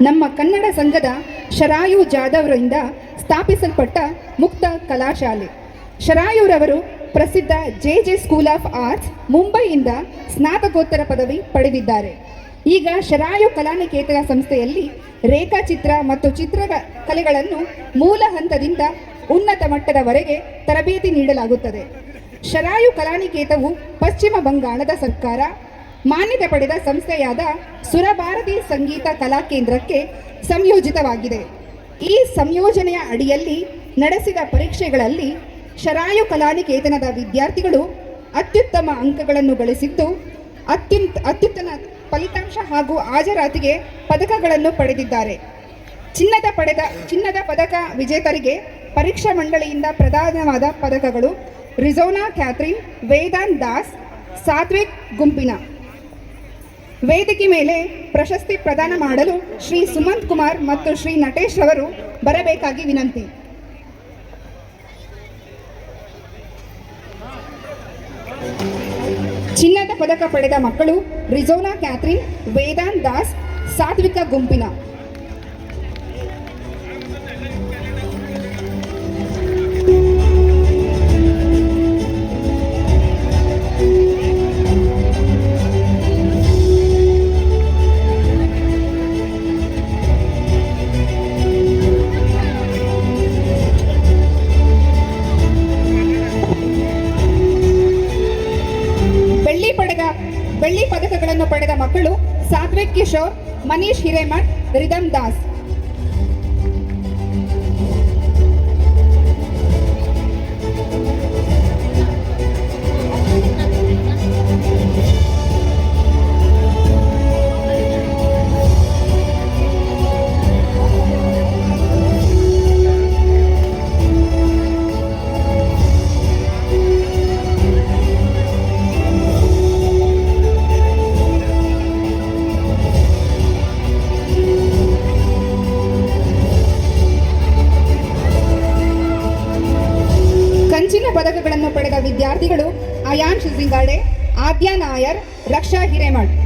ನಮ್ಮ ಕನ್ನಡ ಸಂಘದ ಶರಾಯು ಜಾಧವ್ರಿಂದ ಸ್ಥಾಪಿಸಲ್ಪಟ್ಟ ಮುಕ್ತ ಕಲಾಶಾಲೆ. ಶರಾಯುರವರು ಪ್ರಸಿದ್ಧ ಜೆ ಸ್ಕೂಲ್ ಆಫ್ ಆರ್ಟ್ಸ್ ಮುಂಬೈಯಿಂದ ಸ್ನಾತಕೋತ್ತರ ಪದವಿ ಪಡೆದಿದ್ದಾರೆ. ಈಗ ಶರಾಯು ಕಲಾನಿಕೇತನ ಸಂಸ್ಥೆಯಲ್ಲಿ ರೇಖಾಚಿತ್ರ ಮತ್ತು ಚಿತ್ರಕಲೆಗಳನ್ನು ಮೂಲ ಹಂತದಿಂದ ಉನ್ನತ ಮಟ್ಟದವರೆಗೆ ತರಬೇತಿ ನೀಡಲಾಗುತ್ತದೆ. ಶರಾಯು ಕಲಾನಿಕೇತವು ಪಶ್ಚಿಮ ಬಂಗಾಳದ ಸರ್ಕಾರ ಮಾನ್ಯತೆ ಪಡೆದ ಸಂಸ್ಥೆಯಾದ ಸುರಭಾರತಿ ಸಂಗೀತ ಕಲಾ ಕೇಂದ್ರಕ್ಕೆ ಸಂಯೋಜಿತವಾಗಿದೆ. ಈ ಸಂಯೋಜನೆಯ ಅಡಿಯಲ್ಲಿ ನಡೆಸಿದ ಪರೀಕ್ಷೆಗಳಲ್ಲಿ ಶರಾಯು ಕಲಾನಿಕೇತನದ ವಿದ್ಯಾರ್ಥಿಗಳು ಅತ್ಯುತ್ತಮ ಅಂಕಗಳನ್ನು ಗಳಿಸಿದ್ದು ಅತ್ಯುತ್ತಮ ಫಲಿತಾಂಶ ಹಾಗೂ ಹಾಜರಾತಿಗೆ ಪದಕಗಳನ್ನು ಪಡೆದಿದ್ದಾರೆ. ಚಿನ್ನದ ಪದಕ ವಿಜೇತರಿಗೆ ಪರೀಕ್ಷಾ ಮಂಡಳಿಯಿಂದ ಪ್ರದಾನವಾದ ಪದಕಗಳು ರಿಜೋನಾ ಕ್ಯಾಥರಿನ್, ವೇದಾಂತ್ ದಾಸ್, ಸಾತ್ವಿಕ್ ಗುಂಪಿನ. ವೇದಿಕೆ ಮೇಲೆ ಪ್ರಶಸ್ತಿ ಪ್ರದಾನ ಮಾಡಲು ಶ್ರೀ ಸುಮಂತ್ ಕುಮಾರ್ ಮತ್ತು ಶ್ರೀ ನಟೇಶ್ ಅವರು ಬರಬೇಕಾಗಿ ವಿನಂತಿ. ಚಿನ್ನದ ಪದಕ ಪಡೆದ ಮಕ್ಕಳು ರಿಜೋನಾ ಕ್ಯಾಥರಿನ್, ವೇದಾಂತ್ ದಾಸ್, ಸಾತ್ವಿಕ ಗುಂಪಿನ. ಬೆಳ್ಳಿ ಪದಕಗಳನ್ನು ಪಡೆದ ಮಕ್ಕಳು ಸಾತ್ವಿಕ್ ಕಿಶೋರ್, ಮನೀಶ್ ಹಿರೇಮಠ್, ರಿದಮ್ ದಾಸ್. ಕಂಚಿನ ಪದಕಗಳನ್ನು ಪಡೆದ ವಿದ್ಯಾರ್ಥಿಗಳು ಅಯಾನ್ ಶಿಜಿಂಗಾಡೆ, ಆದ್ಯಾ ನಾಯರ್, ರಕ್ಷಾ ಹಿರೇಮಠ್.